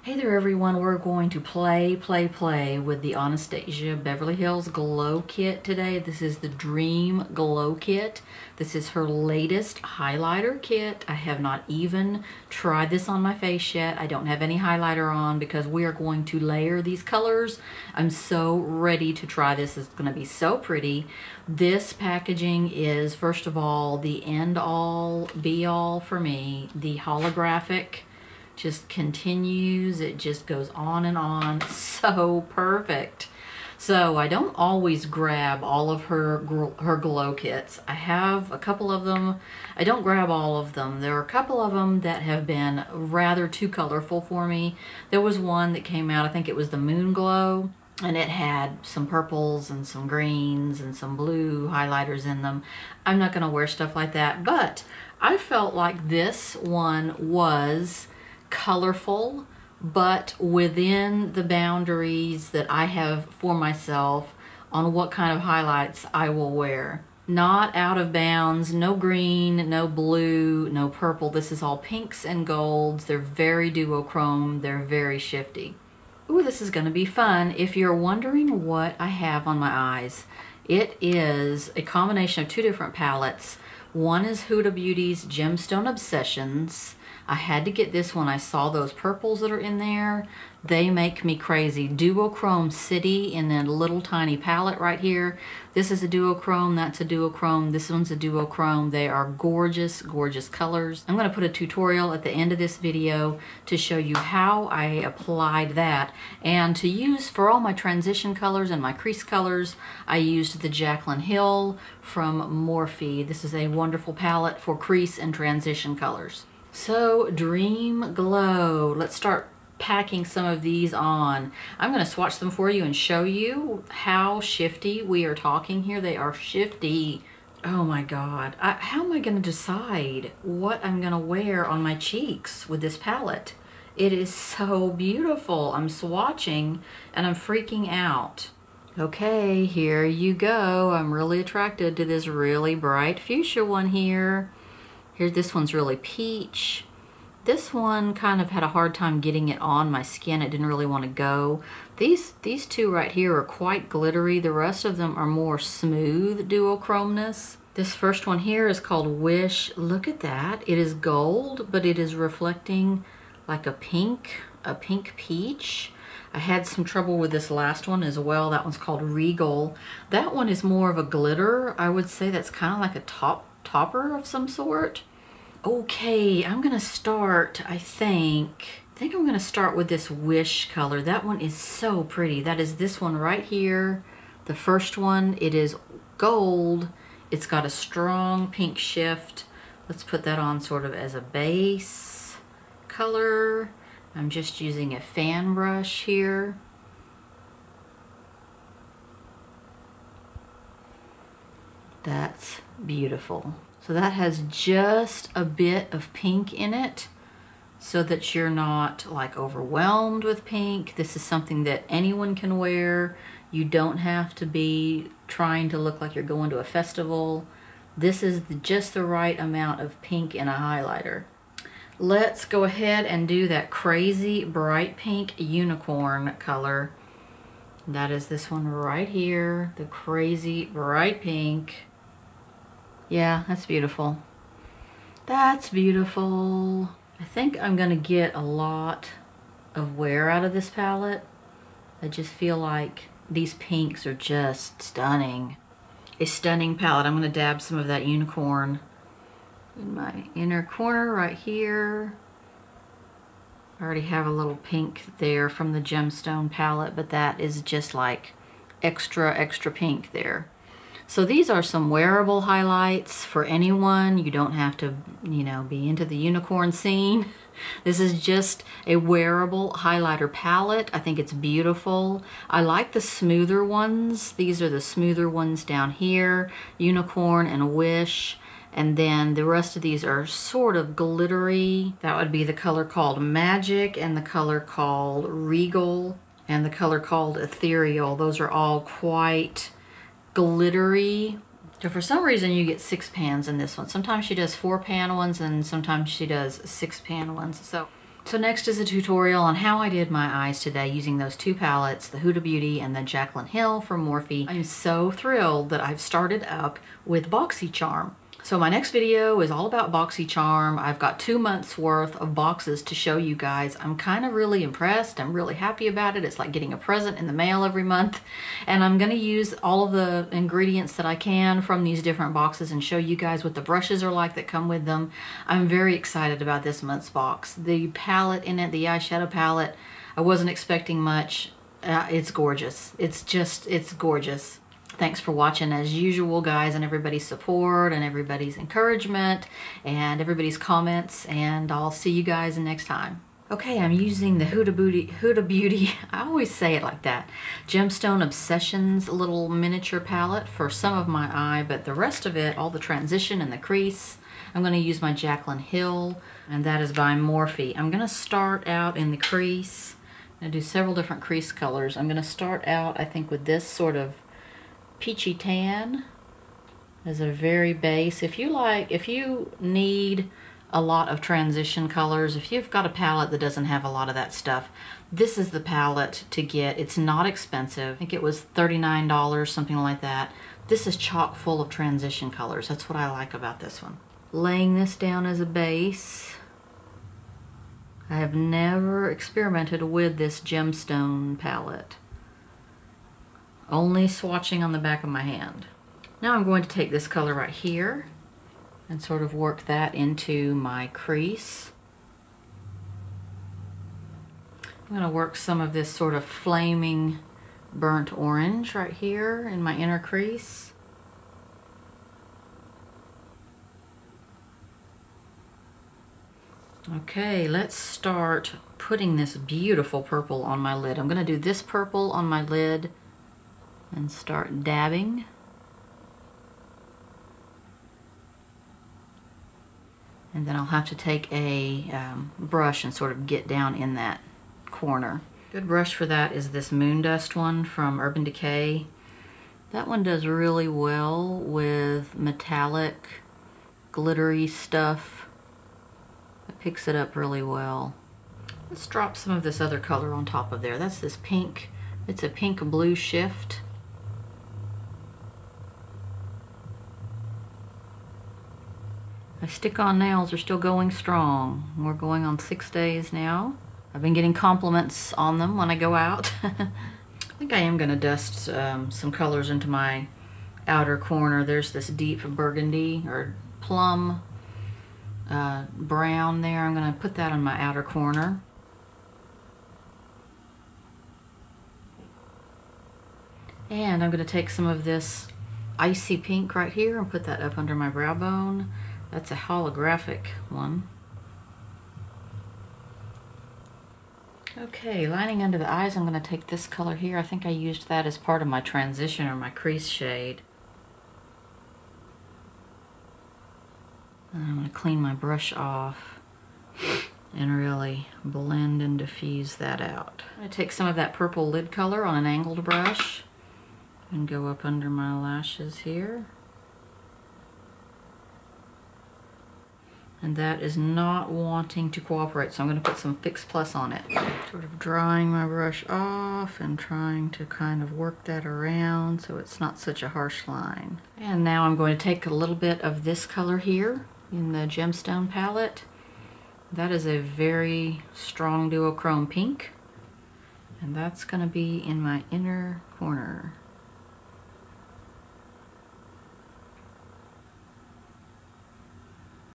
Hey there everyone, we're going to play with the Anastasia Beverly Hills Glow Kit today. This is the Dream Glow Kit. This is her latest highlighter kit. I have not even tried this on my face yet. I don't have any highlighter on because we are going to layer these colors. I'm so ready to try this. It's going to be so pretty. This packaging is, first of all, the end-all, be-all for me. The holographic just continues, it just goes on and on, so perfect. So I don't always grab all of her glow kits. I have a couple of them. I don't grab all of them. There are a couple of them that have been rather too colorful for me. There was one that came out, I think it was the Moon Glow, and it had some purples and some greens and some blue highlighters in them. I'm not gonna wear stuff like that, but I felt like this one was colorful, but within the boundaries that I have for myself on what kind of highlights I will wear. Not out of bounds, no green, no blue, no purple. This is all pinks and golds. They're very duochrome, they're very shifty. Ooh, this is gonna be fun. If you're wondering what I have on my eyes, it is a combination of two different palettes. One is Huda Beauty's Gemstone Obsessions. I had to get this one. I saw those purples that are in there. They make me crazy. Duochrome City in a little tiny palette right here. This is a duochrome, that's a duochrome, this one's a duochrome. They are gorgeous, gorgeous colors. I'm going to put a tutorial at the end of this video to show you how I applied that. And to use for all my transition colors and my crease colors, I used the Jaclyn Hill from Morphe. This is a wonderful palette for crease and transition colors. So, Dream Glow. Let's start packing some of these on. I'm going to swatch them for you and show you how shifty we are talking here. They are shifty. Oh my God. How am I going to decide what I'm going to wear on my cheeks with this palette? It is so beautiful. I'm swatching and I'm freaking out. Okay, here you go. I'm really attracted to this really bright fuchsia one here. This one's really peach. This one kind of had a hard time getting it on my skin. It didn't really want to go. These two right here are quite glittery. The rest of them are more smooth duochromeness. This first one here is called Wish. Look at that. It is gold, but it is reflecting like a pink peach. I had some trouble with this last one as well. That one's called Regal. That one is more of a glitter. I would say that's kind of like a topper of some sort. Okay, I'm gonna start, I think I'm gonna start with this Wish color. That one is so pretty. That is this one right here. The first one, it is gold. It's got a strong pink shift. Let's put that on sort of as a base color. I'm just using a fan brush here. That's beautiful. So that has just a bit of pink in it so that you're not like overwhelmed with pink. This is something that anyone can wear. You don't have to be trying to look like you're going to a festival. This is just the right amount of pink in a highlighter. Let's go ahead and do that crazy bright pink unicorn color. That is this one right here, the crazy bright pink. Yeah, that's beautiful. That's beautiful. I think I'm gonna get a lot of wear out of this palette. I just feel like these pinks are just stunning. A stunning palette. I'm gonna dab some of that unicorn in my inner corner right here. I already have a little pink there from the Gemstone palette, but that is just like extra pink there. So these are some wearable highlights for anyone. You don't have to, you know, be into the unicorn scene. This is just a wearable highlighter palette. I think it's beautiful. I like the smoother ones. These are the smoother ones down here, Unicorn and Wish. And then the rest of these are sort of glittery. That would be the color called Magic and the color called Regal and the color called Ethereal. Those are all quite glittery. So for some reason you get 6 pans in this one. Sometimes she does 4-pan ones and sometimes she does 6-pan ones. So So next is a tutorial on how I did my eyes today using those two palettes, the Huda Beauty and the Jaclyn Hill from Morphe. I'm so thrilled that I've started up with Boxycharm. So my next video is all about Boxycharm. I've got 2 months worth of boxes to show you guys. I'm kind of really impressed. I'm really happy about it. It's like getting a present in the mail every month. And I'm going to use all of the ingredients that I can from these different boxes and show you guys what the brushes are like that come with them. I'm very excited about this month's box. The palette in it, the eyeshadow palette, I wasn't expecting much. It's gorgeous. It's gorgeous. Thanks for watching as usual, guys, and everybody's support and everybody's encouragement and everybody's comments, and I'll see you guys next time. Okay, I'm using the Huda Beauty, I always say it like that, Gemstone Obsessions little miniature palette for some of my eye, but the rest of it, all the transition and the crease, I'm going to use my Jaclyn Hill, and that is by Morphe. I'm going to start out in the crease. I'm going to do several different crease colors. I'm going to start out, I think, with this sort of peachy tan as a very base. If you need a lot of transition colors, if you've got a palette that doesn't have a lot of that stuff, this is the palette to get. It's not expensive. I think it was $39, something like that. This is chock full of transition colors. That's what I like about this one. Laying this down as a base. I have never experimented with this Gemstone palette. Only swatching on the back of my hand. Now I'm going to take this color right here and sort of work that into my crease. I'm going to work some of this sort of flaming burnt orange right here in my inner crease. Okay, let's start putting this beautiful purple on my lid. I'm going to do this purple on my lid and start dabbing. And then I'll have to take a brush and sort of get down in that corner. Good brush for that is this Moon Dust one from Urban Decay. That one does really well with metallic, glittery stuff. It picks it up really well. Let's drop some of this other color on top of there. That's this pink. It's a pink blue shift. My stick-on nails are still going strong. We're going on 6 days now. I've been getting compliments on them when I go out. I think I am going to dust some colors into my outer corner. There's this deep burgundy or plum brown there. I'm going to put that on my outer corner. And I'm going to take some of this icy pink right here and put that up under my brow bone. That's a holographic one. Okay, lining under the eyes, I'm going to take this color here. I think I used that as part of my transition or my crease shade. And I'm going to clean my brush off and really blend and diffuse that out. I'm going to take some of that purple lid color on an angled brush and go up under my lashes here. And that is not wanting to cooperate, so I'm going to put some Fix Plus on it. Sort of drying my brush off and trying to kind of work that around so it's not such a harsh line. And now I'm going to take a little bit of this color here in the Gemstone palette. That is a very strong duochrome pink. And that's going to be in my inner corner.